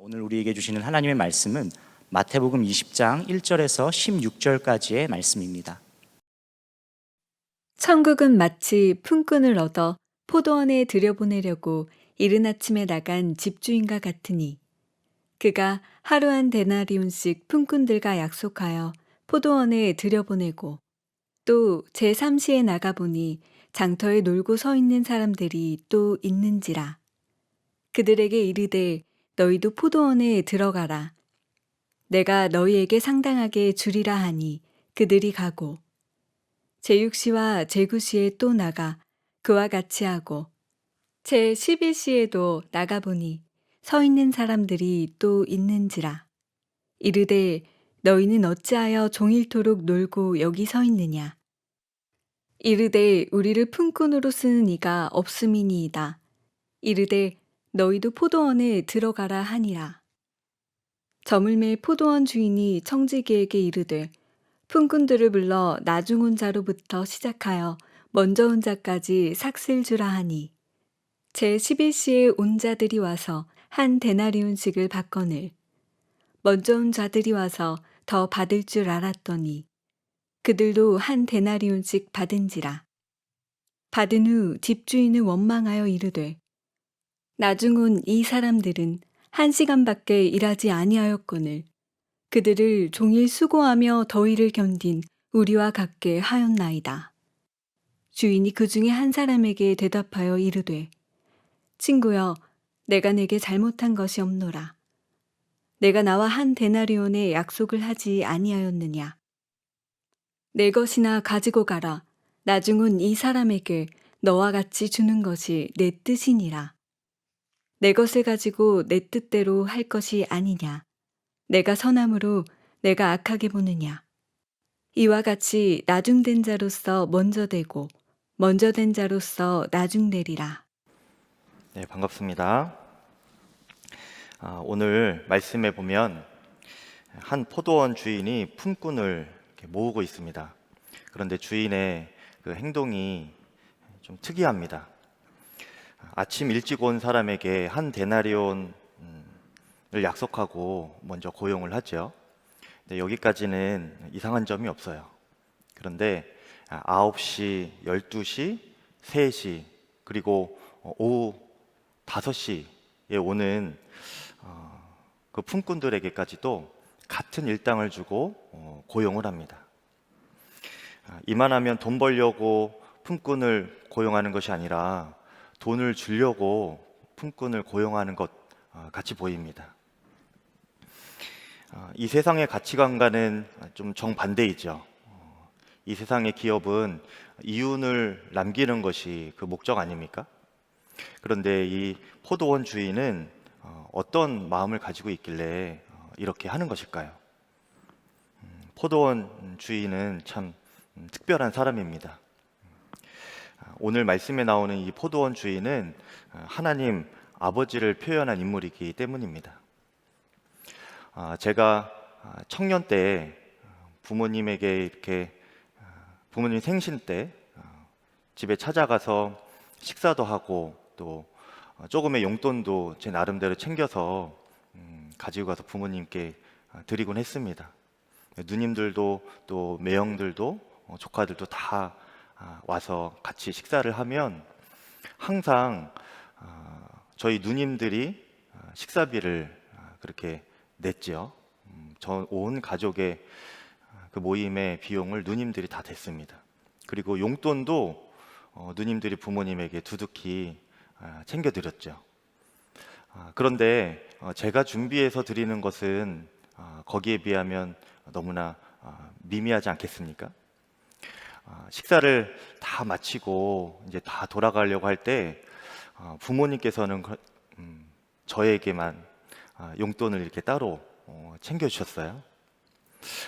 오늘 우리에게 주시는 하나님의 말씀은 마태복음 20장 1절에서 16절까지의 말씀입니다. 천국은 마치 품꾼을 얻어 포도원에 들여보내려고 이른 아침에 나간 집주인과 같으니 그가 하루 한 데나리온씩 품꾼들과 약속하여 포도원에 들여보내고 또 제3시에 나가보니 장터에 놀고 서 있는 사람들이 또 있는지라. 그들에게 이르되 너희도 포도원에 들어가라. 내가 너희에게 상당하게 주리라 하니 그들이 가고 제6시와 제9시에 또 나가 그와 같이 하고 제11시에도 나가보니 서 있는 사람들이 또 있는지라. 이르되 너희는 어찌하여 종일토록 놀고 여기 서 있느냐. 이르되 우리를 품꾼으로 쓰는 이가 없음이니이다. 이르되 너희도 포도원에 들어가라 하니라. 저물매 포도원 주인이 청지기에게 이르되 품꾼들을 불러 나중 온 자로부터 시작하여 먼저 온 자까지 삭슬 주라 하니 제11시에 온 자들이 와서 한 데나리온씩을 받거늘 먼저 온 자들이 와서 더 받을 줄 알았더니 그들도 한 데나리온씩 받은지라. 받은 후 집주인은 원망하여 이르되 나중 온 이 사람들은 1시간밖에 일하지 아니하였거늘 그들을 종일 수고하며 더위를 견딘 우리와 같게 하였나이다. 주인이 그 중에 한 사람에게 대답하여 이르되 친구여 내가 내게 잘못한 것이 없노라. 내가 나와 한 데나리온의 약속을 하지 아니하였느냐. 내 것이나 가지고 가라. 나중 온 이 사람에게 너와 같이 주는 것이 내 뜻이니라. 내 것을 가지고 내 뜻대로 할 것이 아니냐. 내가 선함으로 내가 악하게 보느냐. 이와 같이 나중된 자로서 먼저 되고 먼저 된 자로서 나중되리라. 네, 반갑습니다. 오늘 말씀에 보면 한 포도원 주인이 품꾼을 이렇게 모으고 있습니다. 그런데 주인의 그 행동이 좀 특이합니다. 아침 일찍 온 사람에게 한 데나리온을 약속하고 먼저 고용을 하죠. 근데 여기까지는 이상한 점이 없어요. 그런데 9시, 12시, 3시, 그리고 오후 5시에 오는 그 품꾼들에게까지도 같은 일당을 주고 고용을 합니다. 이만하면 돈 벌려고 품꾼을 고용하는 것이 아니라 돈을 주려고 품꾼을 고용하는 것 같이 보입니다. 이 세상의 가치관과는 좀 정반대이죠. 이 세상의 기업은 이윤을 남기는 것이 그 목적 아닙니까? 그런데 이 포도원 주인은 어떤 마음을 가지고 있길래 이렇게 하는 것일까요? 포도원 주인은 참 특별한 사람입니다. 오늘 말씀에 나오는 이 포도원 주인은 하나님 아버지를 표현한 인물이기 때문입니다. 제가 청년 때 부모님에게 이렇게 부모님 생신 때 집에 찾아가서 식사도 하고 또 조금의 용돈도 제 나름대로 챙겨서 가지고 가서 부모님께 드리곤 했습니다. 누님들도 또 매형들도 조카들도 다 와서 같이 식사를 하면 항상 저희 누님들이 식사비를 그렇게 냈죠. 전 온 가족의 그 모임의 비용을 누님들이 다 댔습니다. 그리고 용돈도 누님들이 부모님에게 두둑히 챙겨드렸죠. 그런데 제가 준비해서 드리는 것은 거기에 비하면 너무나 미미하지 않겠습니까? 식사를 다 마치고 이제 다 돌아가려고 할 때 부모님께서는 저에게만 용돈을 이렇게 따로 챙겨주셨어요.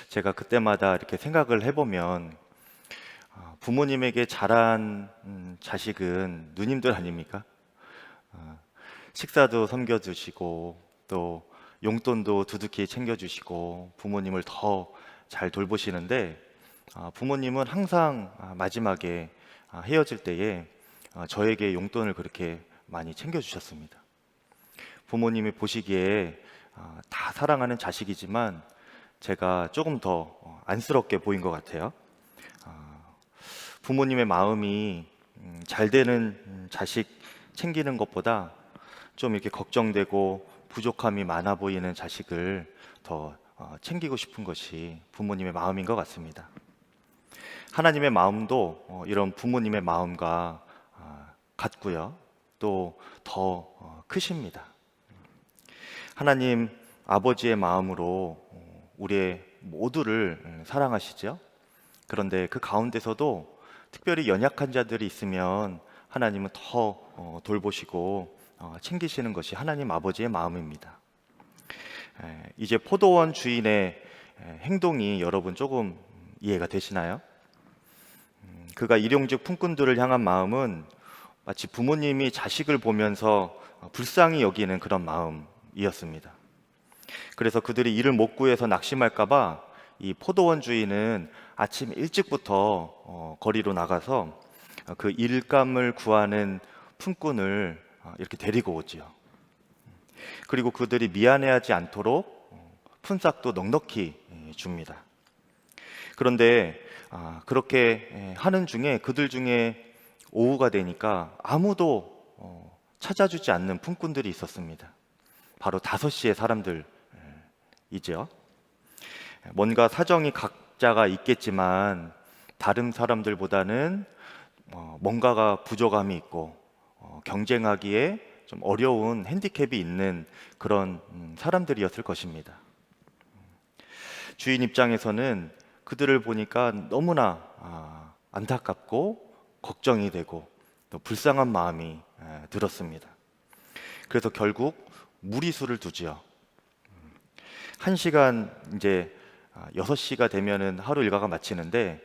제가 그때마다 이렇게 생각을 해보면 부모님에게 잘한 자식은 누님들 아닙니까? 식사도 섬겨주시고 또 용돈도 두둑히 챙겨주시고 부모님을 더 잘 돌보시는데 부모님은 항상 마지막에 헤어질 때에 저에게 용돈을 그렇게 많이 챙겨주셨습니다. 부모님이 보시기에 다 사랑하는 자식이지만 제가 조금 더 안쓰럽게 보인 것 같아요. 부모님의 마음이 잘 되는 자식 챙기는 것보다 좀 이렇게 걱정되고 부족함이 많아 보이는 자식을 더 챙기고 싶은 것이 부모님의 마음인 것 같습니다. 하나님의 마음도 이런 부모님의 마음과 같고요. 또 더 크십니다. 하나님 아버지의 마음으로 우리의 모두를 사랑하시죠. 그런데 그 가운데서도 특별히 연약한 자들이 있으면 하나님은 더 돌보시고 챙기시는 것이 하나님 아버지의 마음입니다. 이제 포도원 주인의 행동이 여러분 조금 이해가 되시나요? 그가 일용직 품꾼들을 향한 마음은 마치 부모님이 자식을 보면서 불쌍히 여기는 그런 마음이었습니다. 그래서 그들이 이를 못 구해서 낙심할까봐 이 포도원 주인은 아침 일찍부터 거리로 나가서 그 일감을 구하는 품꾼을 이렇게 데리고 오지요. 그리고 그들이 미안해하지 않도록 품삯도 넉넉히 줍니다. 그런데 그렇게 하는 중에 그들 중에 오후가 되니까 아무도 찾아주지 않는 품꾼들이 있었습니다. 바로 5시의 사람들이죠. 뭔가 사정이 각자가 있겠지만 다른 사람들보다는 뭔가가 부족함이 있고 경쟁하기에 좀 어려운 핸디캡이 있는 그런 사람들이었을 것입니다. 주인 입장에서는 그들을 보니까 너무나 안타깝고 걱정이 되고 또 불쌍한 마음이 들었습니다. 그래서 결국 무리수를 두지요. 1시간 이제 6시가 되면은 하루 일과가 마치는데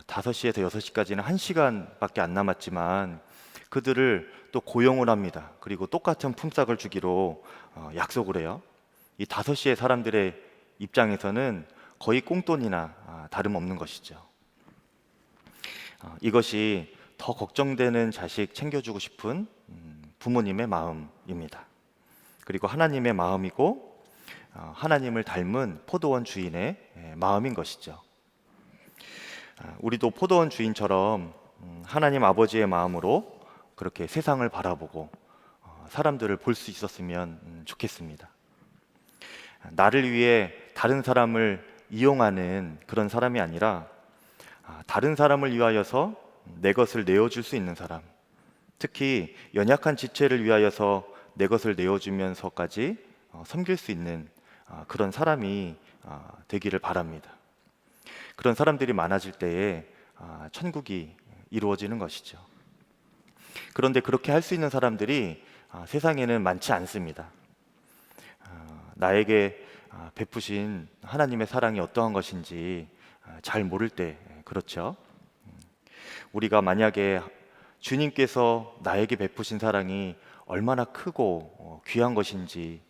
5시에서 6시까지는 1시간밖에 안 남았지만 그들을 또 고용을 합니다. 그리고 똑같은 품삯을 주기로 약속을 해요. 이 5시의 사람들의 입장에서는 거의 꽁돈이나 다름없는 것이죠. 이것이 더 걱정되는 자식 챙겨주고 싶은 부모님의 마음입니다. 그리고 하나님의 마음이고 하나님을 닮은 포도원 주인의 마음인 것이죠. 우리도 포도원 주인처럼 하나님 아버지의 마음으로 그렇게 세상을 바라보고 사람들을 볼 수 있었으면 좋겠습니다. 나를 위해 다른 사람을 이용하는 그런 사람이 아니라 다른 사람을 위하여서 내 것을 내어줄 수 있는 사람, 특히 연약한 지체를 위하여서 내 것을 내어주면서까지 섬길 수 있는 그런 사람이 되기를 바랍니다. 그런 사람들이 많아질 때에 천국이 이루어지는 것이죠. 그런데 그렇게 할 수 있는 사람들이 세상에는 많지 않습니다. 나에게 베푸신 하나님의 사랑이 어떠한 것인지 잘 모를 때 그렇죠. 우리가 만약에 주님께서 나에게 베푸신 사랑이 얼마나 크고 귀한 것인지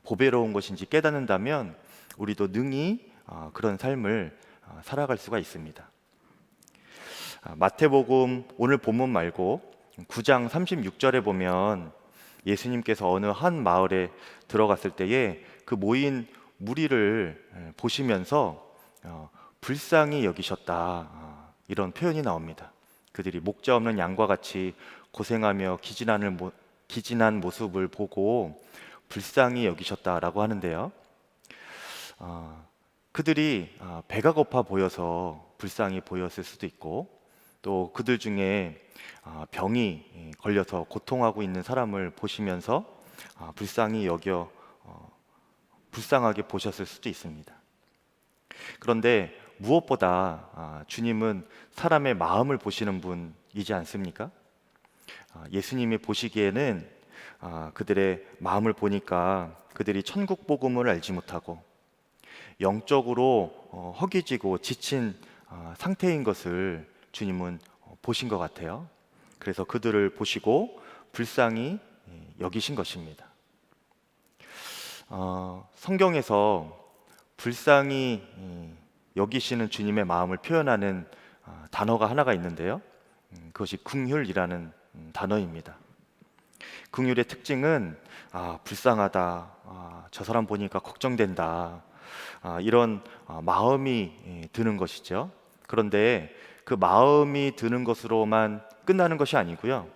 보배로운 것인지 깨닫는다면 우리도 능히 그런 삶을 살아갈 수가 있습니다. 마태복음 오늘 본문 말고 9장 36절에 보면 예수님께서 어느 한 마을에 들어갔을 때에 그 모인 무리를 보시면서 불쌍히 여기셨다, 이런 표현이 나옵니다. 그들이 목자 없는 양과 같이 고생하며 기진한 모습을 보고 불쌍히 여기셨다라고 하는데요. 그들이 배가 고파 보여서 불쌍히 보였을 수도 있고, 또 그들 중에 병이 걸려서 고통하고 있는 사람을 보시면서 불쌍하게 보셨을 수도 있습니다. 그런데 무엇보다 주님은 사람의 마음을 보시는 분이지 않습니까? 예수님이 보시기에는 그들의 마음을 보니까 그들이 천국 복음을 알지 못하고 영적으로 허기지고 지친 상태인 것을 주님은 보신 것 같아요. 그래서 그들을 보시고 불쌍히 여기신 것입니다. 성경에서 불쌍히 여기시는 주님의 마음을 표현하는 단어가 하나가 있는데요. 그것이 긍휼이라는 단어입니다. 긍휼의 특징은 불쌍하다, 저 사람 보니까 걱정된다, 이런 마음이 드는 것이죠. 그런데 그 마음이 드는 것으로만 끝나는 것이 아니고요.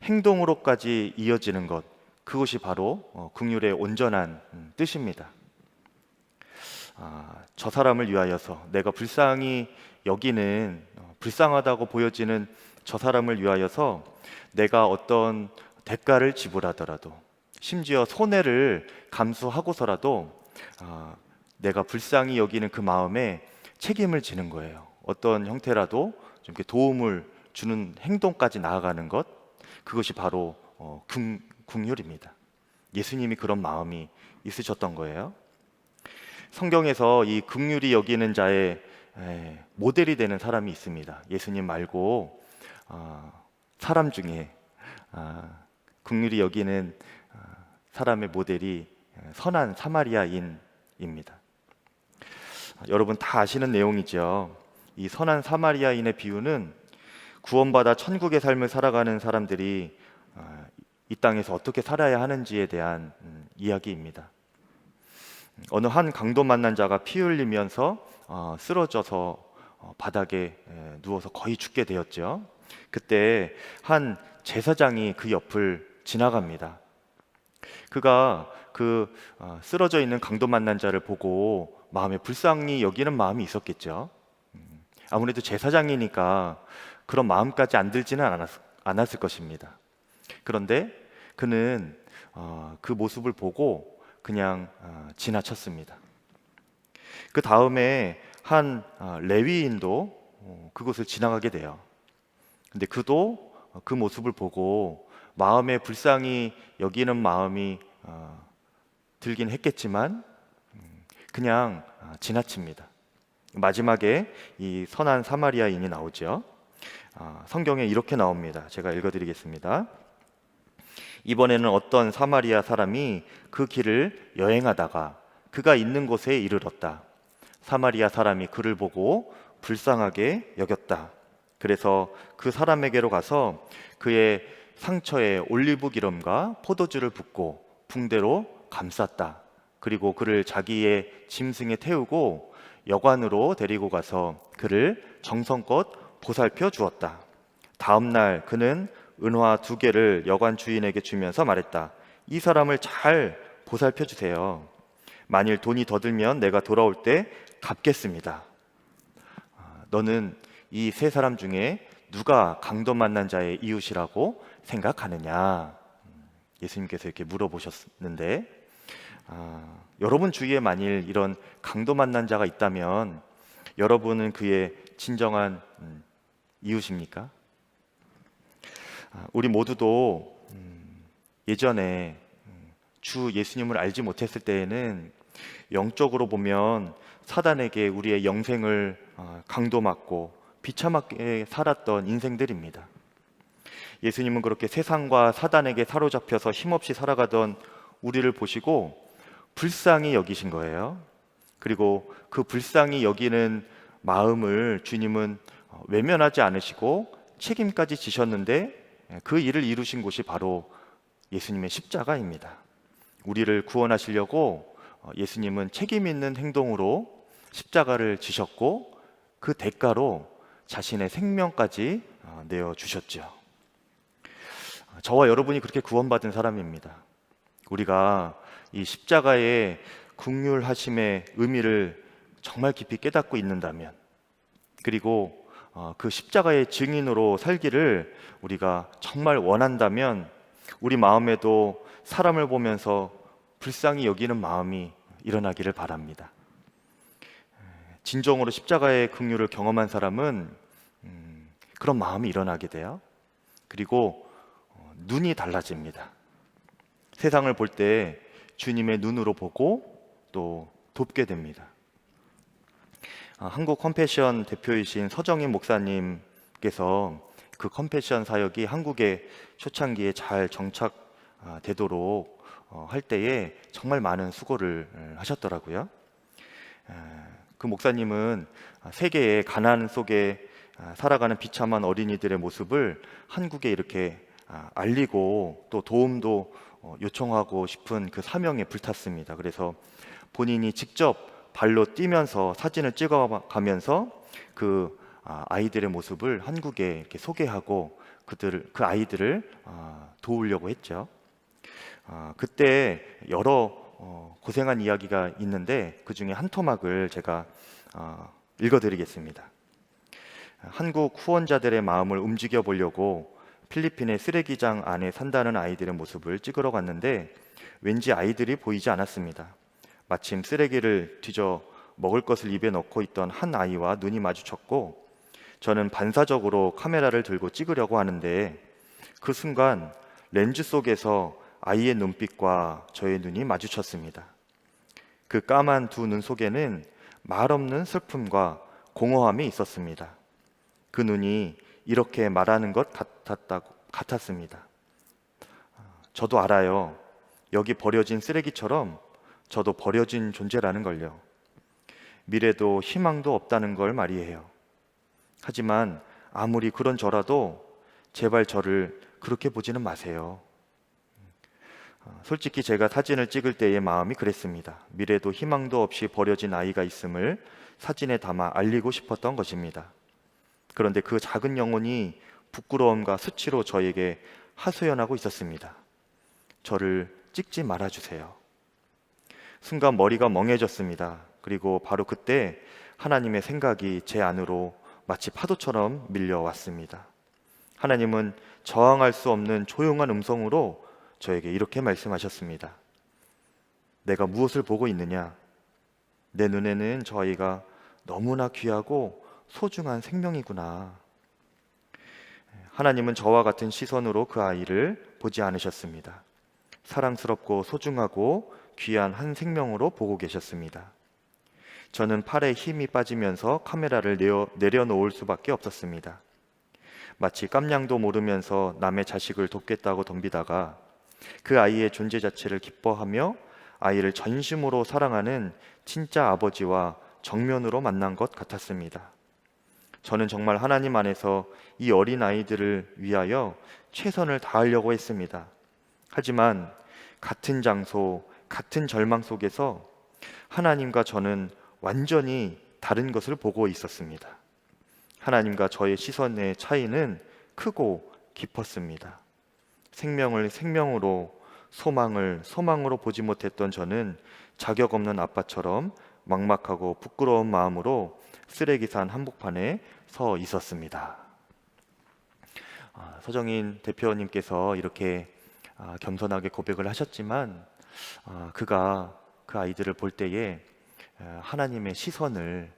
행동으로까지 이어지는 것, 그것이 바로 긍휼의 온전한 뜻입니다. 저 사람을 위하여서 내가 불쌍히 여기는 불쌍하다고 보여지는 저 사람을 위하여서 내가 어떤 대가를 지불하더라도 심지어 손해를 감수하고서라도 내가 불쌍히 여기는 그 마음에 책임을 지는 거예요. 어떤 형태라도 좀 이렇게 도움을 주는 행동까지 나아가는 것, 그것이 바로 긍휼입니다. 예수님이 그런 마음이 있으셨던 거예요. 성경에서 이 긍휼히 여기는 자의 모델이 되는 사람이 있습니다. 예수님 말고 사람 중에 긍휼히 여기는 사람의 모델이 선한 사마리아인입니다. 여러분 다 아시는 내용이죠. 이 선한 사마리아인의 비유는 구원받아 천국의 삶을 살아가는 사람들이 이 땅에서 어떻게 살아야 하는지에 대한 이야기입니다. 어느 한 강도 만난 자가 피 흘리면서 쓰러져서 바닥에 누워서 거의 죽게 되었죠. 그때 한 제사장이 그 옆을 지나갑니다. 그가 그 쓰러져 있는 강도 만난 자를 보고 마음에 불쌍히 여기는 마음이 있었겠죠. 아무래도 제사장이니까 그런 마음까지 안 들지는 않았을 것입니다. 그런데 그는 그 모습을 보고 그냥 지나쳤습니다. 그 다음에 한 레위인도 그곳을 지나가게 돼요. 근데 그도 그 모습을 보고 마음에 불쌍히 여기는 마음이 들긴 했겠지만 그냥 지나칩니다. 마지막에 이 선한 사마리아인이 나오죠. 성경에 이렇게 나옵니다. 제가 읽어드리겠습니다. 이번에는 어떤 사마리아 사람이 그 길을 여행하다가 그가 있는 곳에 이르렀다. 사마리아 사람이 그를 보고 불쌍하게 여겼다. 그래서 그 사람에게로 가서 그의 상처에 올리브 기름과 포도주를 붓고 붕대로 감쌌다. 그리고 그를 자기의 짐승에 태우고 여관으로 데리고 가서 그를 정성껏 보살펴 주었다. 다음 날 그는 은화 2개를 여관 주인에게 주면서 말했다. 이 사람을 잘 보살펴 주세요. 만일 돈이 더 들면 내가 돌아올 때 갚겠습니다. 너는 이 3사람 중에 누가 강도 만난 자의 이웃이라고 생각하느냐? 예수님께서 이렇게 물어보셨는데 여러분 주위에 만일 이런 강도 만난 자가 있다면 여러분은 그의 진정한 이웃입니까? 우리 모두도 예전에 주 예수님을 알지 못했을 때에는 영적으로 보면 사단에게 우리의 영생을 강도맞고 비참하게 살았던 인생들입니다. 예수님은 그렇게 세상과 사단에게 사로잡혀서 힘없이 살아가던 우리를 보시고 불쌍히 여기신 거예요. 그리고 그 불쌍히 여기는 마음을 주님은 외면하지 않으시고 책임까지 지셨는데 그 일을 이루신 곳이 바로 예수님의 십자가입니다. 우리를 구원하시려고 예수님은 책임 있는 행동으로 십자가를 지셨고 그 대가로 자신의 생명까지 내어주셨죠. 저와 여러분이 그렇게 구원받은 사람입니다. 우리가 이 십자가의 긍휼하심의 의미를 정말 깊이 깨닫고 있는다면, 그리고 그 십자가의 증인으로 살기를 우리가 정말 원한다면 우리 마음에도 사람을 보면서 불쌍히 여기는 마음이 일어나기를 바랍니다. 진정으로 십자가의 긍휼을 경험한 사람은 그런 마음이 일어나게 돼요. 그리고 눈이 달라집니다. 세상을 볼 때 주님의 눈으로 보고 또 돕게 됩니다. 한국 컴패션 대표이신 서정인 목사님께서 그 컴패션 사역이 한국의 초창기에 잘 정착되도록 할 때에 정말 많은 수고를 하셨더라고요. 그 목사님은 세계의 가난 속에 살아가는 비참한 어린이들의 모습을 한국에 이렇게 알리고 또 도움도 요청하고 싶은 그 사명에 불탔습니다. 그래서 본인이 직접 발로 뛰면서 사진을 찍어가면서 그 아이들의 모습을 한국에 이렇게 소개하고 그 아이들을 도우려고 했죠. 그때 여러 고생한 이야기가 있는데 그 중에 한 토막을 제가 읽어드리겠습니다. 한국 후원자들의 마음을 움직여 보려고 필리핀의 쓰레기장 안에 산다는 아이들의 모습을 찍으러 갔는데 왠지 아이들이 보이지 않았습니다. 마침 쓰레기를 뒤져 먹을 것을 입에 넣고 있던 한 아이와 눈이 마주쳤고 저는 반사적으로 카메라를 들고 찍으려고 하는데 그 순간 렌즈 속에서 아이의 눈빛과 저의 눈이 마주쳤습니다. 그 까만 두 눈 속에는 말없는 슬픔과 공허함이 있었습니다. 그 눈이 이렇게 말하는 것 같았습니다. 저도 알아요. 여기 버려진 쓰레기처럼 저도 버려진 존재라는 걸요. 미래도 희망도 없다는 걸 말이에요. 하지만 아무리 그런 저라도 제발 저를 그렇게 보지는 마세요. 솔직히 제가 사진을 찍을 때의 마음이 그랬습니다. 미래도 희망도 없이 버려진 아이가 있음을 사진에 담아 알리고 싶었던 것입니다. 그런데 그 작은 영혼이 부끄러움과 수치로 저에게 하소연하고 있었습니다. 저를 찍지 말아주세요. 순간 머리가 멍해졌습니다. 그리고 바로 그때 하나님의 생각이 제 안으로 마치 파도처럼 밀려왔습니다. 하나님은 저항할 수 없는 조용한 음성으로 저에게 이렇게 말씀하셨습니다. 내가 무엇을 보고 있느냐? 내 눈에는 저 아이가 너무나 귀하고 소중한 생명이구나. 하나님은 저와 같은 시선으로 그 아이를 보지 않으셨습니다. 사랑스럽고 소중하고 귀한 한 생명으로 보고 계셨습니다. 저는 팔에 힘이 빠지면서 카메라를 내려놓을 수밖에 없었습니다. 마치 깜냥도 모르면서 남의 자식을 돕겠다고 덤비다가 그 아이의 존재 자체를 기뻐하며 아이를 전심으로 사랑하는 진짜 아버지와 정면으로 만난 것 같았습니다. 저는 정말 하나님 안에서 이 어린 아이들을 위하여 최선을 다하려고 했습니다. 하지만 같은 장소, 같은 절망 속에서 하나님과 저는 완전히 다른 것을 보고 있었습니다. 하나님과 저의 시선의 차이는 크고 깊었습니다. 생명을 생명으로, 소망을 소망으로 보지 못했던 저는 자격 없는 아빠처럼 막막하고 부끄러운 마음으로 쓰레기산 한복판에 서 있었습니다. 서정인 대표님께서 이렇게 겸손하게 고백을 하셨지만 그가 그 아이들을 볼 때에 하나님의 시선을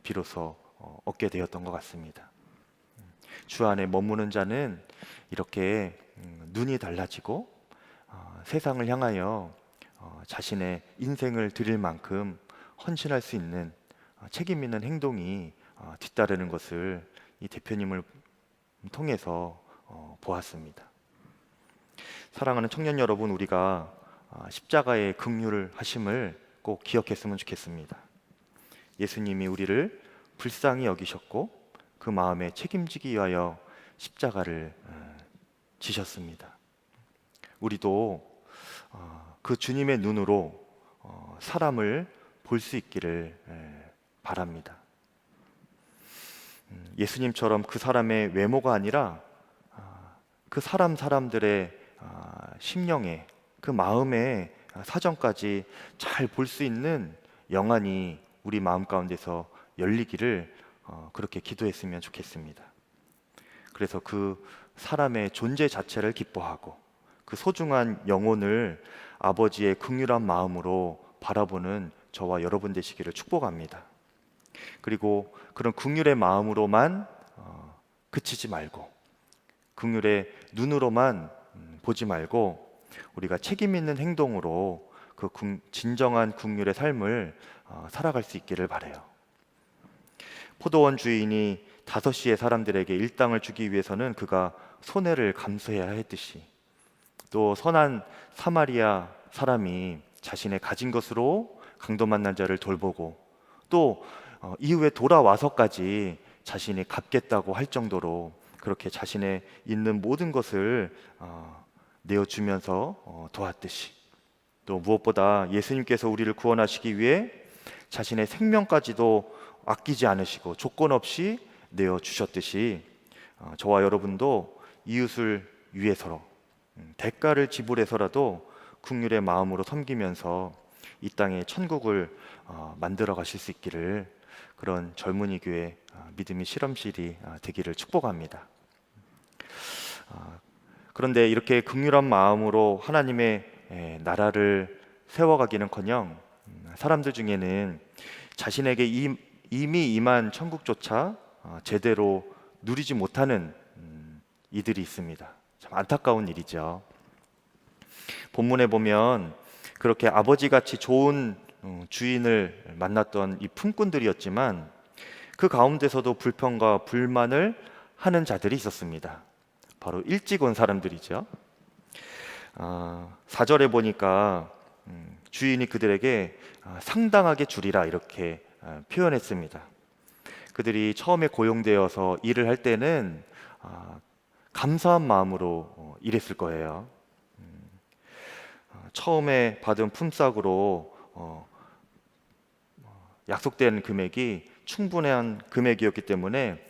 비로소 얻게 되었던 것 같습니다. 주 안에 머무는 자는 이렇게 눈이 달라지고 세상을 향하여 자신의 인생을 드릴 만큼 헌신할 수 있는 책임 있는 행동이 뒤따르는 것을 이 대표님을 통해서 보았습니다. 사랑하는 청년 여러분, 우리가 십자가의 긍휼을 하심을 꼭 기억했으면 좋겠습니다. 예수님이 우리를 불쌍히 여기셨고 그 마음에 책임지기 위하여 십자가를 지셨습니다. 우리도 그 주님의 눈으로 사람을 볼 수 있기를 바랍니다. 예수님처럼 그 사람의 외모가 아니라 그 사람들의 심령에, 그 마음의 사정까지 잘 볼 수 있는 영안이 우리 마음 가운데서 열리기를 그렇게 기도했으면 좋겠습니다. 그래서 그 사람의 존재 자체를 기뻐하고 그 소중한 영혼을 아버지의 긍휼한 마음으로 바라보는 저와 여러분 되시기를 축복합니다. 그리고 그런 긍휼의 마음으로만 그치지 말고, 긍휼의 눈으로만 보지 말고 우리가 책임 있는 행동으로 그 진정한 긍휼의 삶을 살아갈 수 있기를 바라요. 포도원 주인이 5시의 사람들에게 일당을 주기 위해서는 그가 손해를 감수해야 했듯이, 또 선한 사마리아 사람이 자신의 가진 것으로 강도 만난 자를 돌보고 또 이후에 돌아와서까지 자신이 갚겠다고 할 정도로 그렇게 자신의 있는 모든 것을 내어주면서 도왔듯이, 또 무엇보다 예수님께서 우리를 구원하시기 위해 자신의 생명까지도 아끼지 않으시고 조건 없이 내어주셨듯이 저와 여러분도 이웃을 위해서로 대가를 지불해서라도 긍휼의 마음으로 섬기면서 이 땅에 천국을 만들어 가실 수 있기를, 그런 젊은이 교회 믿음의 실험실이 되기를 축복합니다. 그런데 이렇게 긍휼한 마음으로 하나님의 나라를 세워가기는커녕 사람들 중에는 자신에게 이미 임한 천국조차 제대로 누리지 못하는 이들이 있습니다. 참 안타까운 일이죠. 본문에 보면 그렇게 아버지같이 좋은 주인을 만났던 이 품꾼들이었지만 그 가운데서도 불평과 불만을 하는 자들이 있었습니다. 바로 일찍 온 사람들이죠. 4절에 보니까 주인이 그들에게 상당하게 주리라 이렇게 표현했습니다. 그들이 처음에 고용되어서 일을 할 때는 감사한 마음으로 일했을 거예요. 처음에 받은 품삯으로 약속된 금액이 충분한 금액이었기 때문에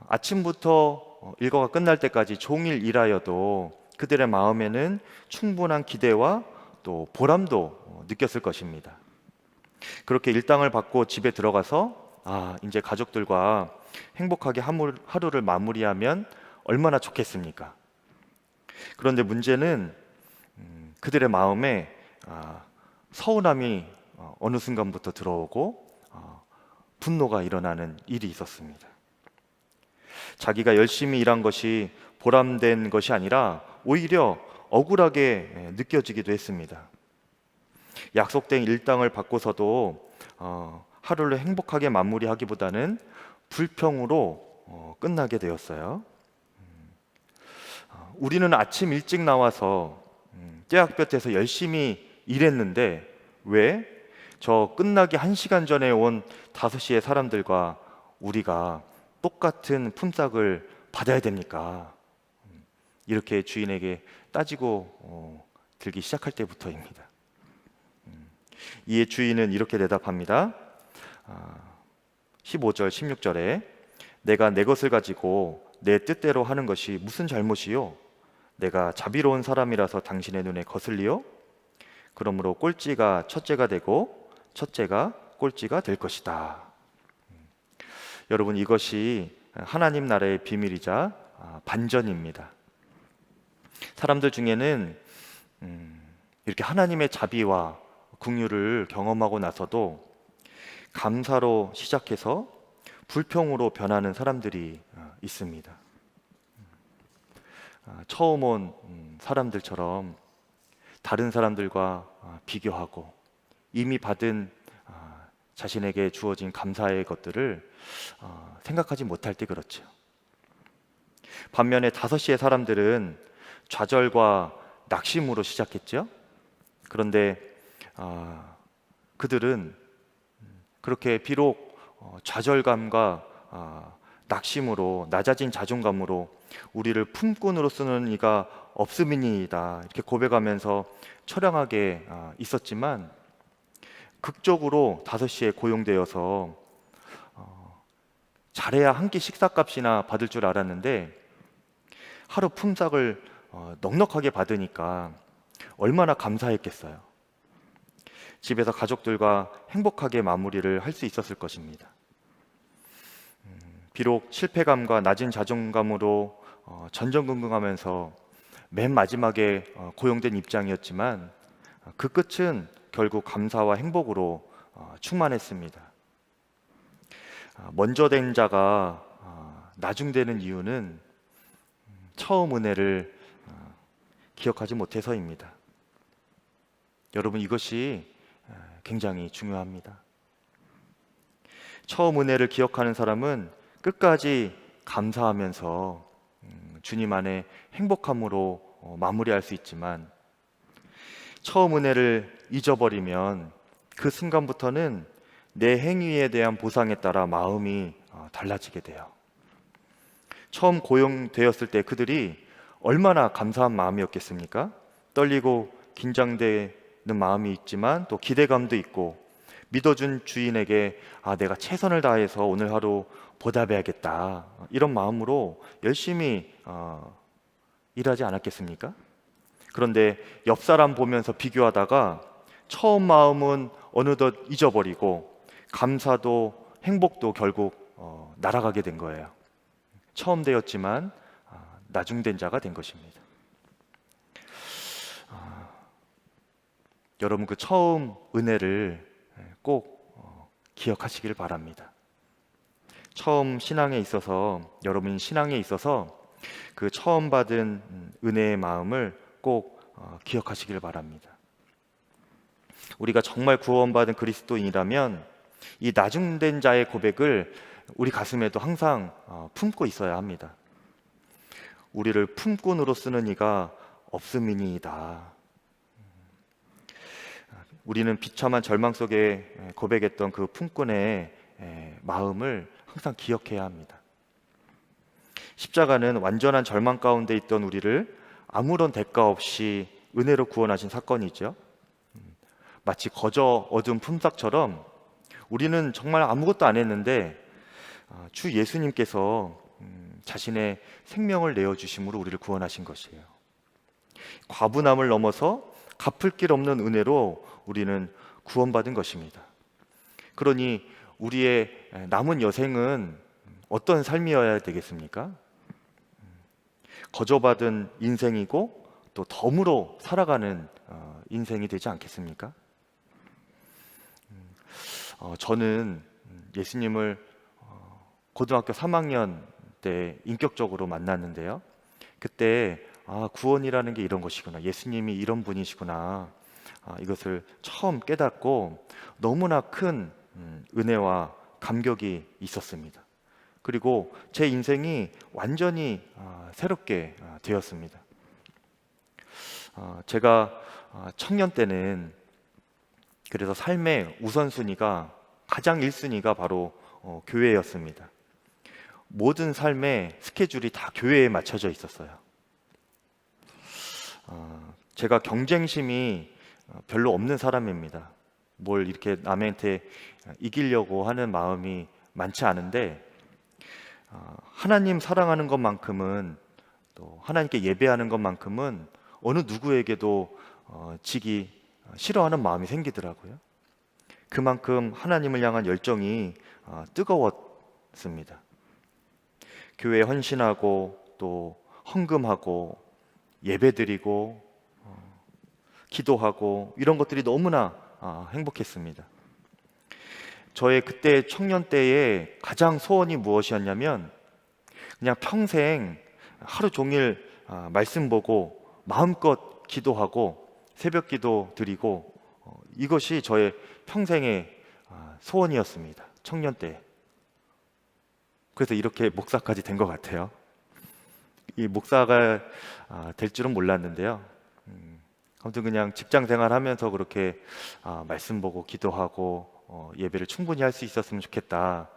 아침부터 일과가 끝날 때까지 종일 일하여도 그들의 마음에는 충분한 기대와 또 보람도 느꼈을 것입니다. 그렇게 일당을 받고 집에 들어가서 이제 가족들과 행복하게 하루를 마무리하면 얼마나 좋겠습니까? 그런데 문제는 그들의 마음에 서운함이 어느 순간부터 들어오고 분노가 일어나는 일이 있었습니다. 자기가 열심히 일한 것이 보람된 것이 아니라 오히려 억울하게 느껴지기도 했습니다. 약속된 일당을 받고서도 하루를 행복하게 마무리하기보다는 불평으로 끝나게 되었어요. 우리는 아침 일찍 나와서 떼학볕에서 열심히 일했는데 왜 저 끝나기 1시간 전에 온 5시의 사람들과 우리가 똑같은 품삯을 받아야 됩니까? 이렇게 주인에게 따지고 들기 시작할 때부터입니다. 이에 주인은 이렇게 대답합니다. 15절, 16절에 내가 내 것을 가지고 내 뜻대로 하는 것이 무슨 잘못이요? 내가 자비로운 사람이라서 당신의 눈에 거슬리요? 그러므로 꼴찌가 첫째가 되고 첫째가 꼴찌가 될 것이다. 여러분, 이것이 하나님 나라의 비밀이자 반전입니다. 사람들 중에는 이렇게 하나님의 자비와 긍휼을 경험하고 나서도 감사로 시작해서 불평으로 변하는 사람들이 있습니다. 처음 온 사람들처럼 다른 사람들과 비교하고 이미 받은 자신에게 주어진 감사의 것들을 생각하지 못할 때 그렇죠. 반면에 5시의 사람들은 좌절과 낙심으로 시작했죠. 그런데 그들은 그렇게 비록 좌절감과 낙심으로, 낮아진 자존감으로 우리를 품꾼으로 쓰는 이가 없음이니이다 이렇게 고백하면서 처량하게 있었지만, 극적으로 5시에 고용되어서 잘해야 한 끼 식사값이나 받을 줄 알았는데 하루 품삯을 넉넉하게 받으니까 얼마나 감사했겠어요. 집에서 가족들과 행복하게 마무리를 할 수 있었을 것입니다. 비록 실패감과 낮은 자존감으로 전전긍긍하면서 맨 마지막에 고용된 입장이었지만 그 끝은 결국 감사와 행복으로 충만했습니다. 먼저 된 자가 나중되는 이유는 처음 은혜를 기억하지 못해서입니다. 여러분, 이것이 굉장히 중요합니다. 처음 은혜를 기억하는 사람은 끝까지 감사하면서 주님 안에 행복함으로 마무리할 수 있지만, 처음 은혜를 잊어버리면 그 순간부터는 내 행위에 대한 보상에 따라 마음이 달라지게 돼요. 처음 고용되었을 때 그들이 얼마나 감사한 마음이었겠습니까? 떨리고 긴장되는 마음이 있지만 또 기대감도 있고, 믿어준 주인에게 내가 최선을 다해서 오늘 하루 보답해야겠다, 이런 마음으로 열심히 일하지 않았겠습니까? 그런데 옆 사람 보면서 비교하다가 처음 마음은 어느덧 잊어버리고 감사도 행복도 결국 날아가게 된 거예요. 처음 되었지만 나중된 자가 된 것입니다. 여러분, 그 처음 은혜를 꼭 기억하시길 바랍니다. 처음 신앙에 있어서, 여러분 신앙에 있어서 그 처음 받은 은혜의 마음을 꼭 기억하시길 바랍니다. 우리가 정말 구원받은 그리스도인이라면 이 나중된 자의 고백을 우리 가슴에도 항상 품고 있어야 합니다. 우리를 품꾼으로 쓰는 이가 없음이니이다. 우리는 비참한 절망 속에 고백했던 그 품꾼의 마음을 항상 기억해야 합니다. 십자가는 완전한 절망 가운데 있던 우리를 아무런 대가 없이 은혜로 구원하신 사건이죠. 마치 거저 얻은 품삯처럼 우리는 정말 아무것도 안 했는데 주 예수님께서 자신의 생명을 내어주심으로 우리를 구원하신 것이에요. 과분함을 넘어서 갚을 길 없는 은혜로 우리는 구원받은 것입니다. 그러니 우리의 남은 여생은 어떤 삶이어야 되겠습니까? 거저받은 인생이고 또 덤으로 살아가는 인생이 되지 않겠습니까? 저는 예수님을 고등학교 3학년 때 인격적으로 만났는데요. 그때 구원이라는 게 이런 것이구나, 예수님이 이런 분이시구나, 이것을 처음 깨닫고 너무나 큰 은혜와 감격이 있었습니다. 그리고 제 인생이 완전히 새롭게 되었습니다. 제가 청년 때는 그래서 삶의 우선순위가, 가장 1순위가 바로 교회였습니다. 모든 삶의 스케줄이 다 교회에 맞춰져 있었어요. 제가 경쟁심이 별로 없는 사람입니다. 뭘 이렇게 남한테 이기려고 하는 마음이 많지 않은데, 하나님 사랑하는 것만큼은, 또 하나님께 예배하는 것만큼은 어느 누구에게도 지기 싫어하는 마음이 생기더라고요. 그만큼 하나님을 향한 열정이 뜨거웠습니다. 교회에 헌신하고 또 헌금하고 예배드리고 기도하고 이런 것들이 너무나 행복했습니다. 저의 그때 청년 때의 가장 소원이 무엇이었냐면, 그냥 평생 하루 종일 말씀 보고 마음껏 기도하고 새벽 기도 드리고, 이것이 저의 평생의 소원이었습니다. 청년 때. 그래서 이렇게 목사까지 된 것 같아요. 이 목사가 될 줄은 몰랐는데요. 아무튼 그냥 직장 생활하면서 그렇게 말씀 보고 기도하고 예배를 충분히 할 수 있었으면 좋겠다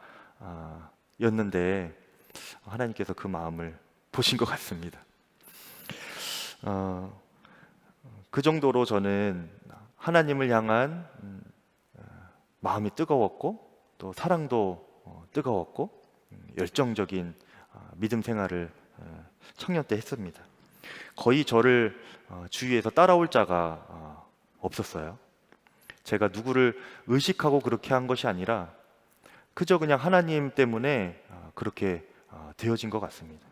였는데, 하나님께서 그 마음을 보신 것 같습니다. 그 정도로 저는 하나님을 향한 마음이 뜨거웠고 또 사랑도 뜨거웠고 열정적인 믿음 생활을 청년 때 했습니다. 거의 저를 주위에서 따라올 자가 없었어요. 제가 누구를 의식하고 그렇게 한 것이 아니라 그저 그냥 하나님 때문에 그렇게 되어진 것 같습니다.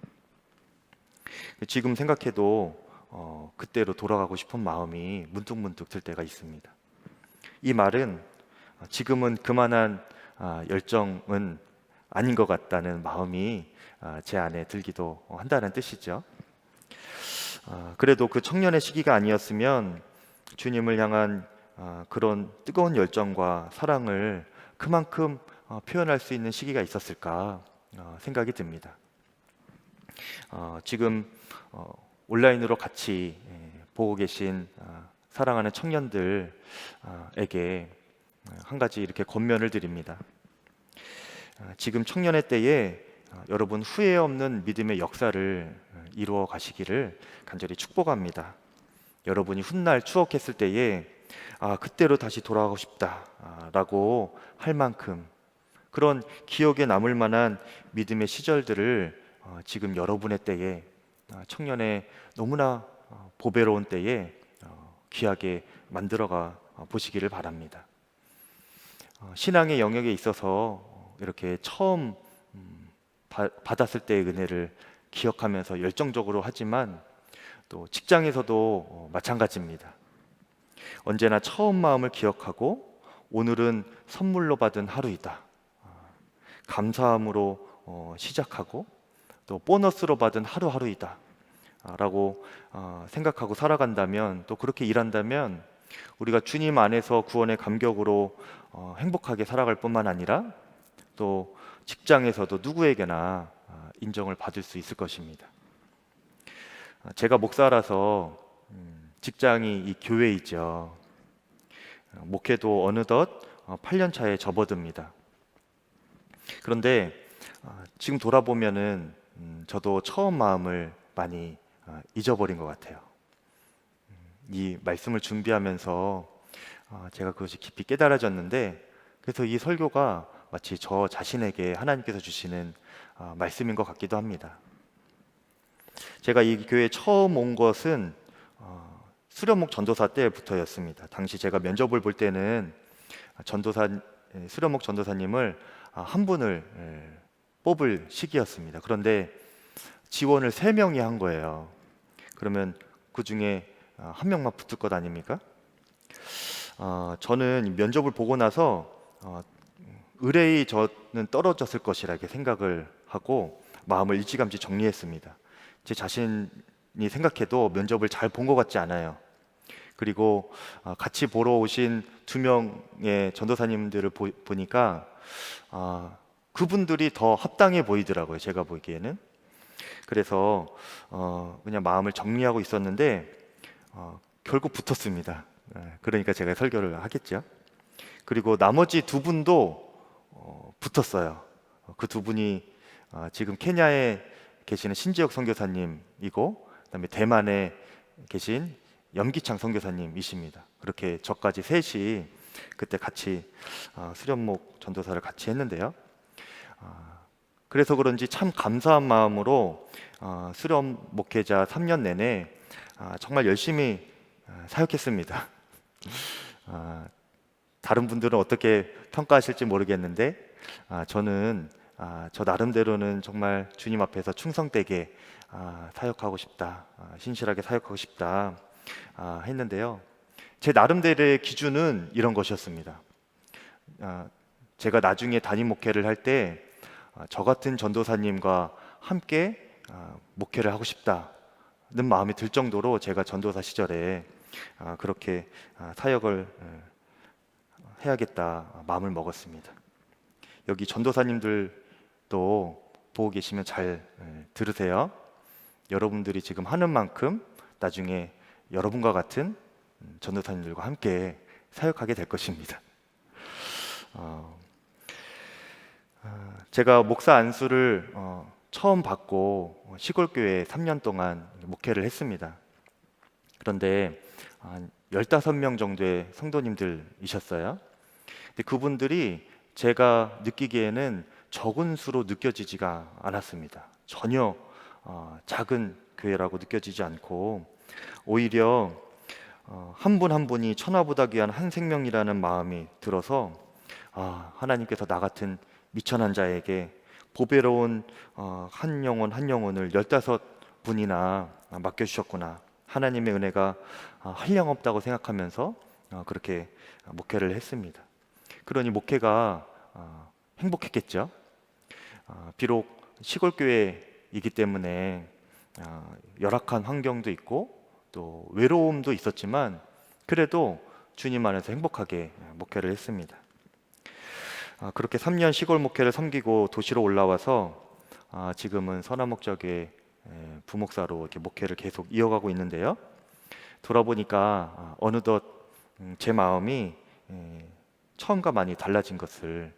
지금 생각해도 그때로 돌아가고 싶은 마음이 문득문득 들 때가 있습니다. 이 말은 지금은 그만한 열정은 아닌 것 같다는 마음이 제 안에 들기도 한다는 뜻이죠. 그래도 그 청년의 시기가 아니었으면 주님을 향한 그런 뜨거운 열정과 사랑을 그만큼 표현할 수 있는 시기가 있었을까 생각이 듭니다. 지금 온라인으로 같이 보고 계신 사랑하는 청년들에게 한 가지 이렇게 권면을 드립니다. 지금 청년의 때에 여러분 후회 없는 믿음의 역사를 이루어 가시기를 간절히 축복합니다. 여러분이 훗날 추억했을 때에 그때로 다시 돌아가고 싶다라고 할 만큼 그런 기억에 남을 만한 믿음의 시절들을 지금 여러분의 때에 청년의 너무나 보배로운 때에 귀하게 만들어가 보시기를 바랍니다. 신앙의 영역에 있어서 이렇게 처음 받았을 때의 은혜를 기억하면서 열정적으로 하지만 또 직장에서도 마찬가지입니다. 언제나 처음 마음을 기억하고 오늘은 선물로 받은 하루이다. 감사함으로 시작하고 또 보너스로 받은 하루하루이다. 라고 생각하고 살아간다면 또 그렇게 일한다면 우리가 주님 안에서 구원의 감격으로 행복하게 살아갈 뿐만 아니라 또 직장에서도 누구에게나 인정을 받을 수 있을 것입니다. 제가 목사라서 직장이 이 교회이죠. 목회도 어느덧 8년 차에 접어듭니다. 그런데 지금 돌아보면은 저도 처음 마음을 많이 잊어버린 것 같아요. 이 말씀을 준비하면서 제가 그것이 깊이 깨달아졌는데 그래서 이 설교가 마치 저 자신에게 하나님께서 주시는 말씀인 것 같기도 합니다. 제가 이 교회에 처음 온 것은 수련목 전도사 때부터였습니다. 당시 제가 면접을 볼 때는 수련목 전도사님을 한 분을 뽑을 시기였습니다. 그런데 지원을 3명이 한 거예요. 그러면 그 중에 한 명만 붙을 것 아닙니까? 저는 면접을 보고 나서 의뢰이 저는 떨어졌을 것이라 이렇게 생각을 하고 마음을 일찌감치 정리했습니다. 제 자신이 생각해도 면접을 잘 본 것 같지 않아요. 그리고 같이 보러 오신 2명의 전도사님들을 보니까 그분들이 더 합당해 보이더라고요. 제가 보기에는. 그래서 그냥 마음을 정리하고 있었는데 결국 붙었습니다. 그러니까 제가 설교를 하겠죠. 그리고 나머지 2분도 붙었어요. 그 2분이 지금 케냐에 계시는 신지혁 선교사님이고 그다음에 대만에 계신 염기창 선교사님이십니다. 그렇게 저까지 셋이 그때 같이 수련목 전도사를 같이 했는데요. 그래서 그런지 참 감사한 마음으로 수련 목회자 3년 내내 정말 열심히 사역했습니다. 다른 분들은 어떻게 평가하실지 모르겠는데 저는 저 나름대로는 정말 주님 앞에서 충성되게 사역하고 싶다, 신실하게 사역하고 싶다 했는데요. 제 나름대로의 기준은 이런 것이었습니다. 제가 나중에 담임 목회를 할 때 저 같은 전도사님과 함께 목회를 하고 싶다는 마음이 들 정도로 제가 전도사 시절에 그렇게 사역을 해야겠다 마음을 먹었습니다. 여기 전도사님들도 보고 계시면 잘 들으세요. 여러분들이 지금 하는 만큼 나중에 여러분과 같은 전도사님들과 함께 사역하게 될 것입니다. 제가 목사 안수를 처음 받고 시골교회에 3년 동안 목회를 했습니다. 그런데 15명 정도의 성도님들이셨어요. 근데 그분들이 제가 느끼기에는 적은 수로 느껴지지가 않았습니다. 전혀 작은 교회라고 느껴지지 않고 오히려 한 분 한 분이 천하보다 귀한 한 생명이라는 마음이 들어서 하나님께서 나 같은 미천한 자에게 보배로운 한 영혼 한 영혼을 15분이나 맡겨주셨구나. 하나님의 은혜가 한량없다고 생각하면서 그렇게 목회를 했습니다. 그러니 목회가 행복했겠죠. 비록 시골교회이기 때문에 열악한 환경도 있고 또 외로움도 있었지만 그래도 주님 안에서 행복하게 목회를 했습니다. 그렇게 3년 시골 목회를 섬기고 도시로 올라와서 지금은 선화목적의 부목사로 이렇게 목회를 계속 이어가고 있는데요. 돌아보니까 어느덧 제 마음이 처음과 많이 달라진 것을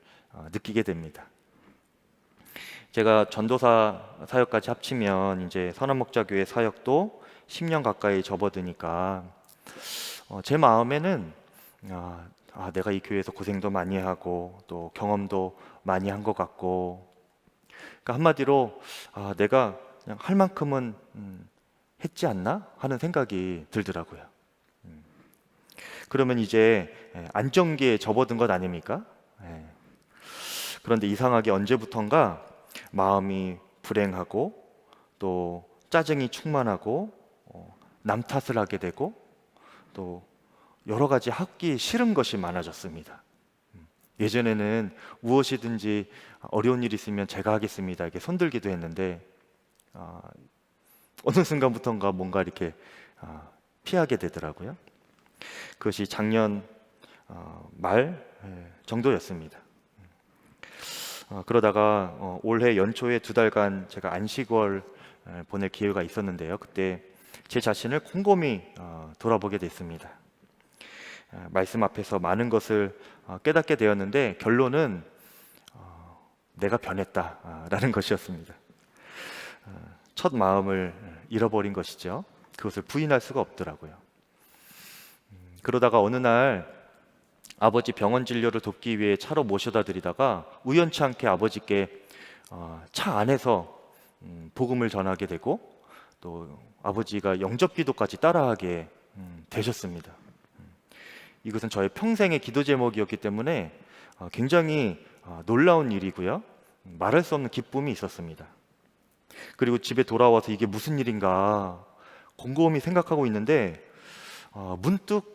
느끼게 됩니다. 제가 전도사 사역까지 합치면 이제 선한목자교회 사역도 10년 가까이 접어드니까 제 마음에는 내가 이 교회에서 고생도 많이 하고 또 경험도 많이 한 것 같고, 그러니까 한마디로 내가 그냥 할 만큼은 했지 않나 하는 생각이 들더라고요. 그러면 이제 안정기에 접어든 것 아닙니까? 그런데 이상하게 언제부턴가 마음이 불행하고 또 짜증이 충만하고 남 탓을 하게 되고 또 여러 가지 하기 싫은 것이 많아졌습니다. 예전에는 무엇이든지 어려운 일 있으면 제가 하겠습니다 이렇게 손들기도 했는데 어느 순간부터인가 뭔가 이렇게 피하게 되더라고요. 그것이 작년 말 정도였습니다. 그러다가 올해 연초에 2달간 제가 안식월 보낼 기회가 있었는데요. 그때 제 자신을 곰곰이 돌아보게 됐습니다. 말씀 앞에서 많은 것을 깨닫게 되었는데 결론은 내가 변했다라는 것이었습니다. 첫 마음을 잃어버린 것이죠. 그것을 부인할 수가 없더라고요. 그러다가 어느 날 아버지 병원 진료를 돕기 위해 차로 모셔다 드리다가 우연치 않게 아버지께 차 안에서 복음을 전하게 되고 또 아버지가 영접기도까지 따라하게 되셨습니다. 이것은 저의 평생의 기도 제목이었기 때문에 굉장히 놀라운 일이고요. 말할 수 없는 기쁨이 있었습니다. 그리고 집에 돌아와서 이게 무슨 일인가 곰곰이 생각하고 있는데 문득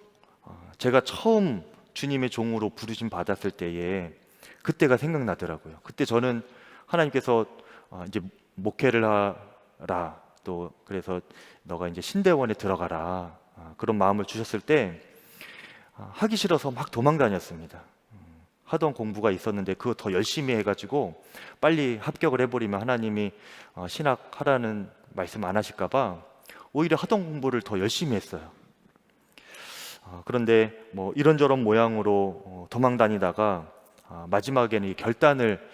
제가 처음 주님의 종으로 부르심 받았을 때에 그때가 생각나더라고요. 그때 저는 하나님께서 이제 목회를 하라, 또 그래서 너가 이제 신대원에 들어가라 그런 마음을 주셨을 때 하기 싫어서 막 도망 다녔습니다. 하던 공부가 있었는데 그거 더 열심히 해가지고 빨리 합격을 해버리면 하나님이 신학하라는 말씀 안 하실까 봐 오히려 하던 공부를 더 열심히 했어요. 그런데 뭐 이런저런 모양으로 도망 다니다가 마지막에는 이 결단을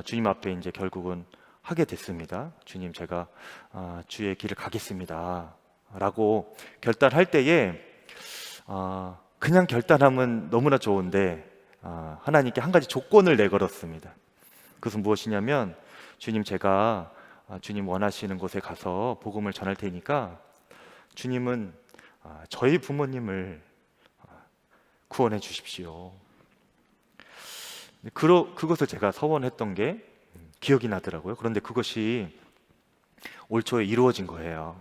주님 앞에 이제 결국은 하게 됐습니다. 주님, 제가 주의 길을 가겠습니다 라고 결단할 때에 그냥 결단하면 너무나 좋은데 하나님께 한 가지 조건을 내걸었습니다. 그것은 무엇이냐면, 주님, 제가 주님 원하시는 곳에 가서 복음을 전할 테니까 주님은 저희 부모님을 구원해 주십시오. 그것을 제가 서원했던 게 기억이 나더라고요. 그런데 그것이 올 초에 이루어진 거예요.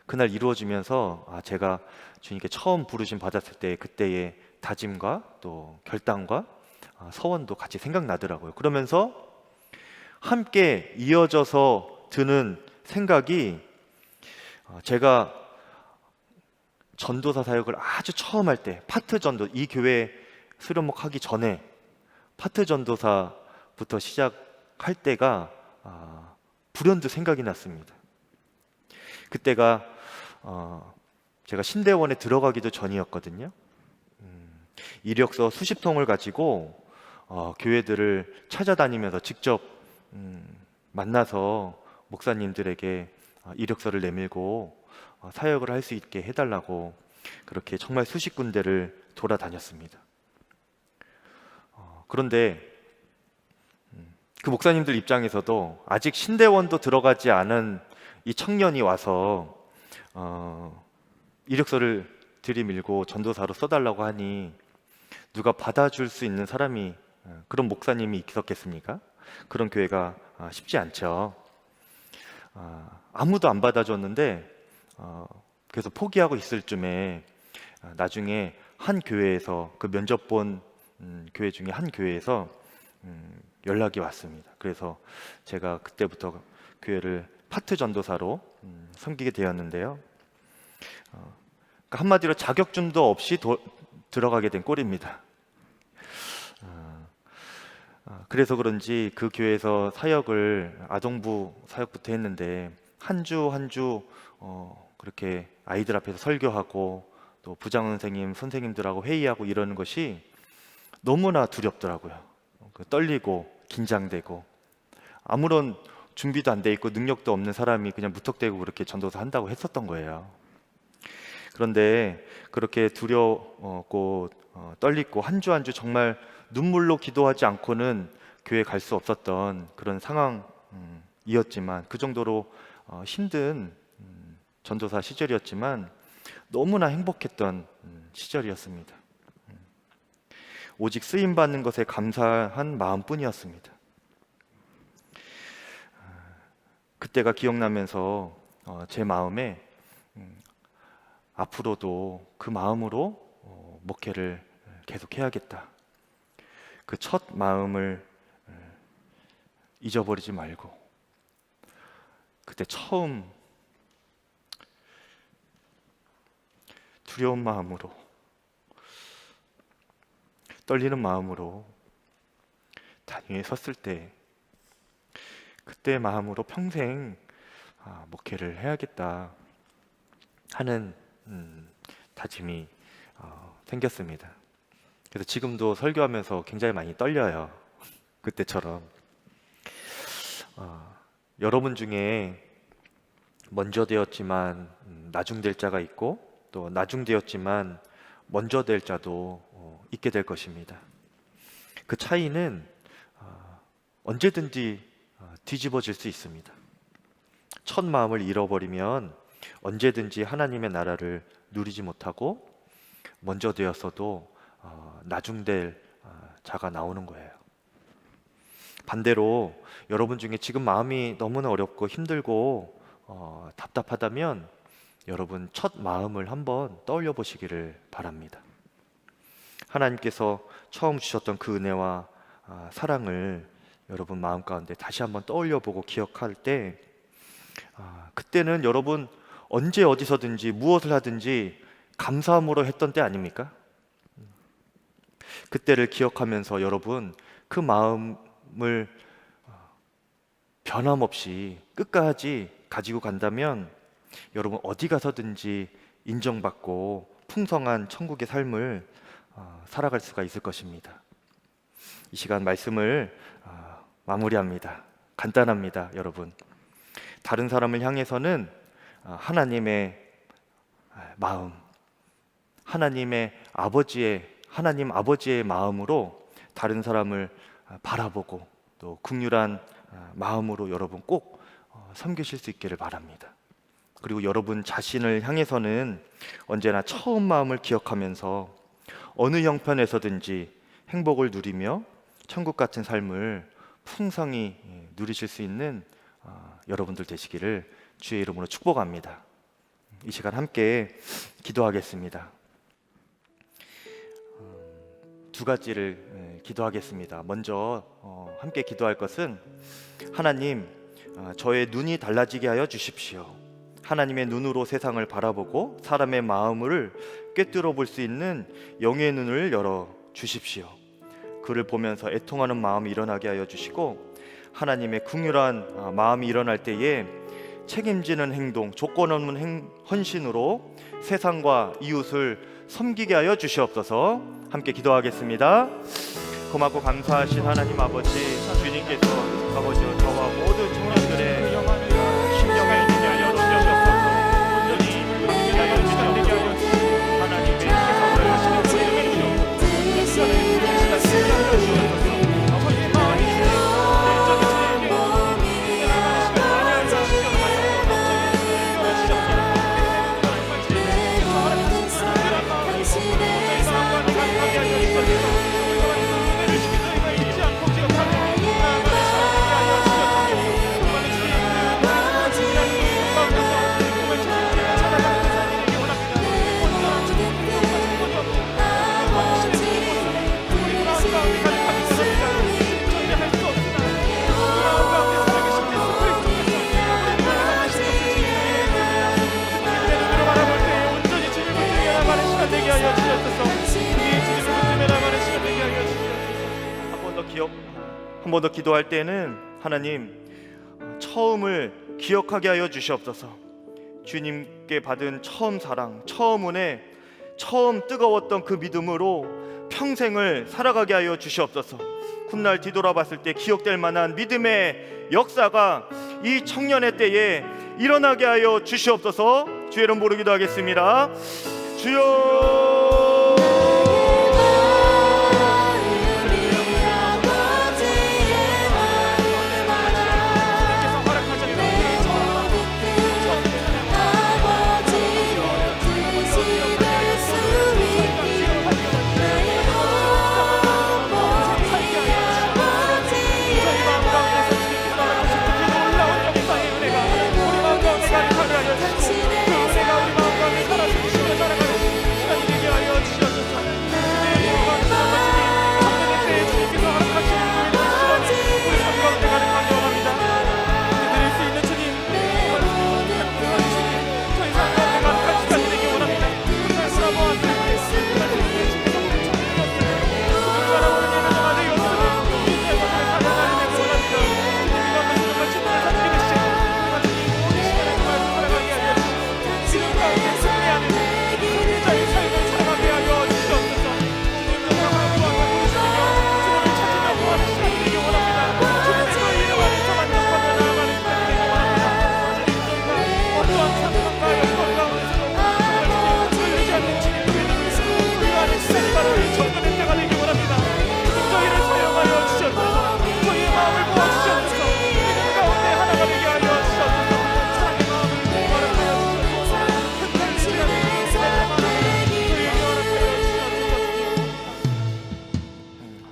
그날 이루어지면서 제가 주님께 처음 부르심 받았을 때 그때의 다짐과 또 결단과 서원도 같이 생각나더라고요. 그러면서 함께 이어져서 드는 생각이, 제가 전도사 사역을 아주 처음 할 때 파트 전도, 이 교회 수련목하기 전에 파트 전도사부터 시작할 때가 불현듯 생각이 났습니다. 그때가 제가 신대원에 들어가기도 전이었거든요. 이력서 수십 통을 가지고 교회들을 찾아다니면서 직접 만나서 목사님들에게 이력서를 내밀고 사역을 할 수 있게 해달라고 그렇게 정말 수십 군데를 돌아다녔습니다. 그런데 그 목사님들 입장에서도 아직 신대원도 들어가지 않은 이 청년이 와서 이력서를 들이밀고 전도사로 써달라고 하니 누가 받아줄 수 있는 사람이, 그런 목사님이 있었겠습니까? 그런 교회가 쉽지 않죠. 아무도 안 받아줬는데 그래서 포기하고 있을 쯤에 나중에 한 교회에서, 그 면접 본 교회 중에 한 교회에서 연락이 왔습니다. 그래서 제가 그때부터 교회를 파트 전도사로 섬기게 되었는데요. 그러니까 한마디로 자격증도 없이 들어가게 된 꼴입니다. 그래서 그런지 그 교회에서 사역을, 아동부 사역부터 했는데 한 주 한 주 그렇게 아이들 앞에서 설교하고 또 부장 선생님, 선생님들하고 회의하고 이러는 것이 너무나 두렵더라고요. 떨리고 긴장되고 아무런 준비도 안 돼 있고 능력도 없는 사람이 그냥 무턱대고 그렇게 전도사 한다고 했었던 거예요. 그런데 그렇게 두렵고 떨리고 한 주 한 주 정말 눈물로 기도하지 않고는 교회 갈 수 없었던 그런 상황이었지만, 그 정도로 힘든 전도사 시절이었지만 너무나 행복했던 시절이었습니다. 오직 쓰임 받는 것에 감사한 마음뿐이었습니다. 그때가 기억나면서 제 마음에 앞으로도 그 마음으로 목회를 계속해야겠다. 그 첫 마음을 잊어버리지 말고, 그때 처음 두려운 마음으로, 떨리는 마음으로 단위에 섰을 때, 그때 마음으로 평생 목회를 해야겠다 하는 다짐이 생겼습니다. 그래서 지금도 설교하면서 굉장히 많이 떨려요. 그때처럼. 여러분 중에 먼저 되었지만 나중 될 자가 있고, 또 나중 되었지만 먼저 될 자도 있게 될 것입니다. 그 차이는 언제든지 뒤집어질 수 있습니다. 첫 마음을 잃어버리면 언제든지 하나님의 나라를 누리지 못하고, 먼저 되었어도 나중 될 자가 나오는 거예요. 반대로 여러분 중에 지금 마음이 너무나 어렵고 힘들고 답답하다면 여러분 첫 마음을 한번 떠올려 보시기를 바랍니다. 하나님께서 처음 주셨던 그 은혜와 사랑을 여러분 마음 가운데 다시 한번 떠올려 보고 기억할 때, 그때는 여러분 언제 어디서든지 무엇을 하든지 감사함으로 했던 때 아닙니까? 그때를 기억하면서 여러분 그 마음을 변함없이 끝까지 가지고 간다면 여러분 어디 가서든지 인정받고 풍성한 천국의 삶을 살아갈 수가 있을 것입니다. 이 시간 말씀을 마무리합니다. 간단합니다, 여러분. 다른 사람을 향해서는 하나님의 마음, 하나님 아버지의 마음으로 다른 사람을 바라보고 또 긍휼한 마음으로 여러분 꼭 섬기실 수 있기를 바랍니다. 그리고 여러분 자신을 향해서는 언제나 처음 마음을 기억하면서 어느 형편에서든지 행복을 누리며 천국 같은 삶을 풍성히 누리실 수 있는 여러분들 되시기를 주의 이름으로 축복합니다. 이 시간 함께 기도하겠습니다. 두 가지를 기도하겠습니다. 먼저 함께 기도할 것은, 하나님, 저의 눈이 달라지게 하여 주십시오. 하나님의 눈으로 세상을 바라보고 사람의 마음을 꿰뚫어 볼 수 있는 영의 눈을 열어 주십시오. 그를 보면서 애통하는 마음이 일어나게 하여 주시고, 하나님의 긍휼한 마음이 일어날 때에 책임지는 행동, 조건 없는 헌신으로 세상과 이웃을 섬기게 하여 주시옵소서. 함께 기도하겠습니다. 고맙고 감사하신 하나님 아버지, 주님께서 아버지와 저와 모든 청년들의 심령을 열어주셔서 온전히 믿게 하여 주시옵소서. 하나님의 한 번 더 기도할 때는 하나님, 처음을 기억하게 하여 주시옵소서. 주님께 받은 처음 사랑, 처음 은혜, 처음 뜨거웠던 그 믿음으로 평생을 살아가게 하여 주시옵소서. 훗날 뒤돌아봤을 때 기억될 만한 믿음의 역사가 이 청년의 때에 일어나게 하여 주시옵소서. 주의 이름 부르기도 하겠습니다. 주여.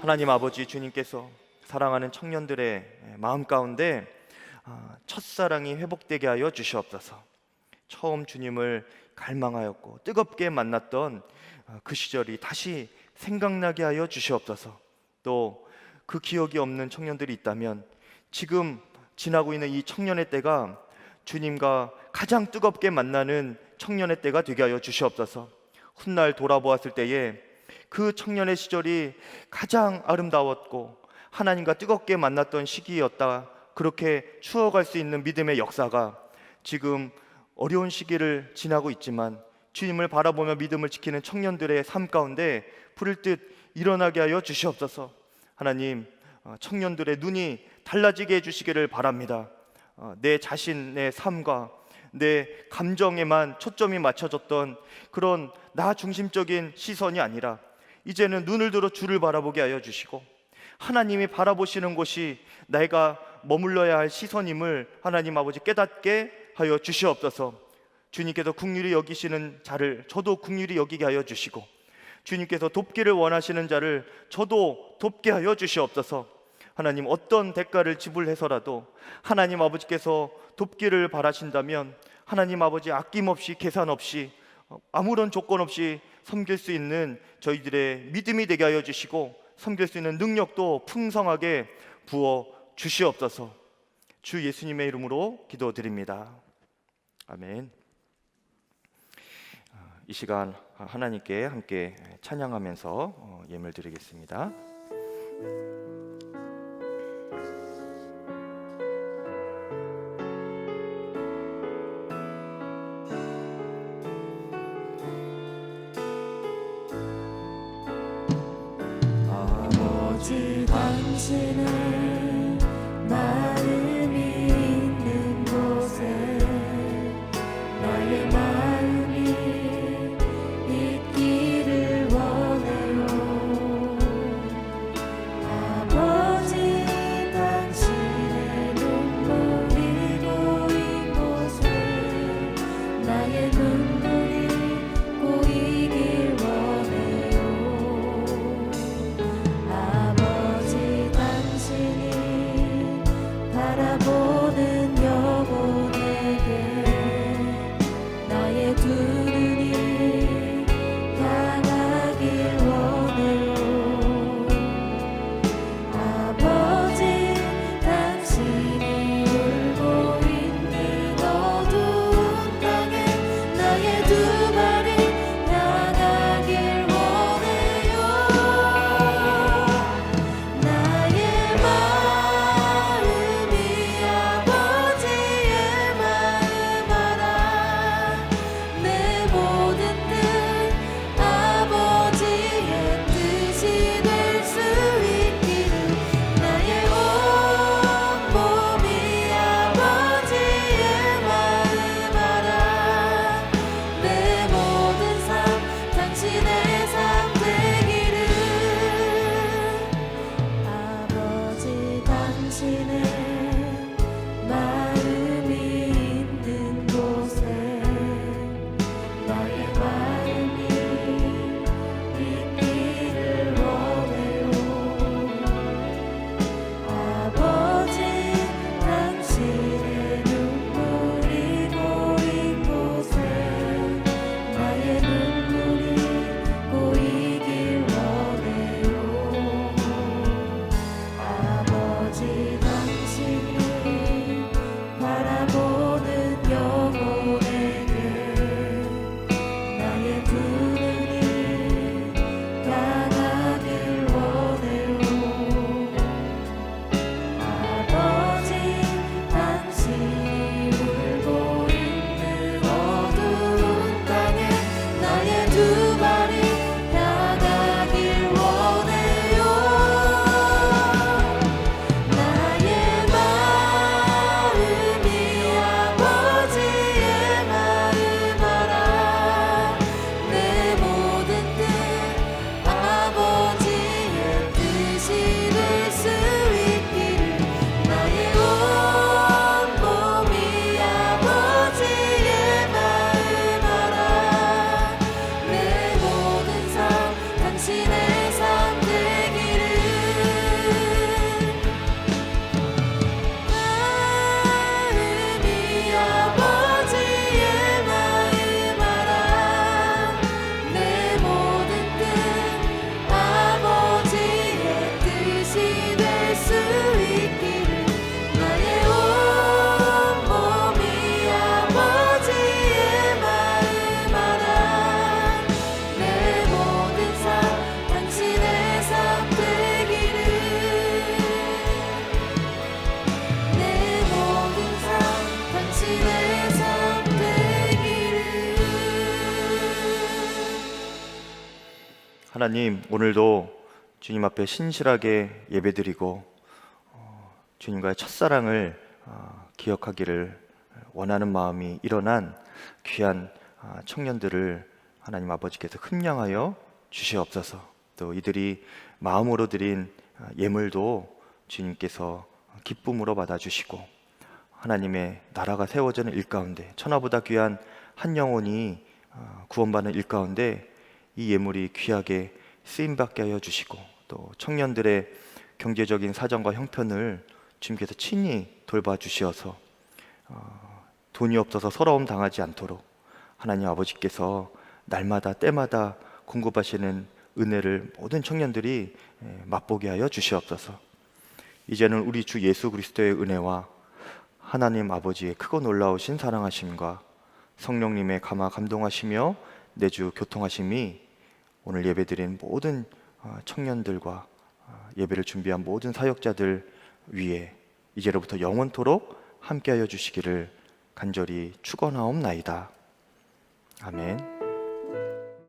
하나님 아버지, 주님께서 사랑하는 청년들의 마음 가운데 첫사랑이 회복되게 하여 주시옵소서. 처음 주님을 갈망하였고 뜨겁게 만났던 그 시절이 다시 생각나게 하여 주시옵소서. 또 그 기억이 없는 청년들이 있다면 지금 지나고 있는 이 청년의 때가 주님과 가장 뜨겁게 만나는 청년의 때가 되게 하여 주시옵소서. 훗날 돌아보았을 때에 그 청년의 시절이 가장 아름다웠고 하나님과 뜨겁게 만났던 시기였다, 그렇게 추억할 수 있는 믿음의 역사가 지금 어려운 시기를 지나고 있지만 주님을 바라보며 믿음을 지키는 청년들의 삶 가운데 부를 듯 일어나게 하여 주시옵소서. 하나님, 청년들의 눈이 달라지게 해주시기를 바랍니다. 내 자신의 삶과 내 감정에만 초점이 맞춰졌던 그런 나 중심적인 시선이 아니라 이제는 눈을 들어 주를 바라보게 하여 주시고, 하나님이 바라보시는 곳이 내가 머물러야 할 시선임을 하나님 아버지 깨닫게 하여 주시옵소서. 주님께서 긍휼히 여기시는 자를 저도 긍휼히 여기게 하여 주시고, 주님께서 돕기를 원하시는 자를 저도 돕게 하여 주시옵소서. 하나님, 어떤 대가를 지불해서라도 하나님 아버지께서 돕기를 바라신다면 하나님 아버지 아낌없이 계산 없이 아무런 조건 없이 섬길 수 있는 저희들의 믿음이 되게 하여 주시고, 섬길 수 있는 능력도 풍성하게 부어 주시옵소서. 주 예수님의 이름으로 기도드립니다. 아멘. 이 시간 하나님께 함께 찬양하면서 예물 드리겠습니다. 아버지, 당신의 마음이 있는 곳에 나의 마음이 있기를 원해요. 아버지, 당신의 눈물이 고인 곳에 나의 눈물이 고이길 원해요. 아버지, 당신 하나님, 오늘도 주님 앞에 신실하게 예배드리고 주님과의 첫사랑을 기억하기를 원하는 마음이 일어난 귀한 청년들을 하나님 아버지께서 흠량하여 주시옵소서. 또 이들이 마음으로 드린 예물도 주님께서 기쁨으로 받아주시고 하나님의 나라가 세워지는 일 가운데 천하보다 귀한 한 영혼이 구원받는 일 가운데 이 예물이 귀하게 쓰임받게 하여 주시고 또 청년들의 경제적인 사정과 형편을 주님께서 친히 돌봐주시어서 돈이 없어서 서러움 당하지 않도록 하나님 아버지께서 날마다 때마다 공급하시는 은혜를 모든 청년들이 맛보게 하여 주시옵소서. 이제는 우리 주 예수 그리스도의 은혜와 하나님 아버지의 크고 놀라우신 사랑하심과 성령님의 감화 감동하시며 내주 교통하심이 오늘 예배드린 모든 청년들과 예배를 준비한 모든 사역자들 위에 이제로부터 영원토록 함께하여 주시기를 간절히 축원하옵나이다. 아멘.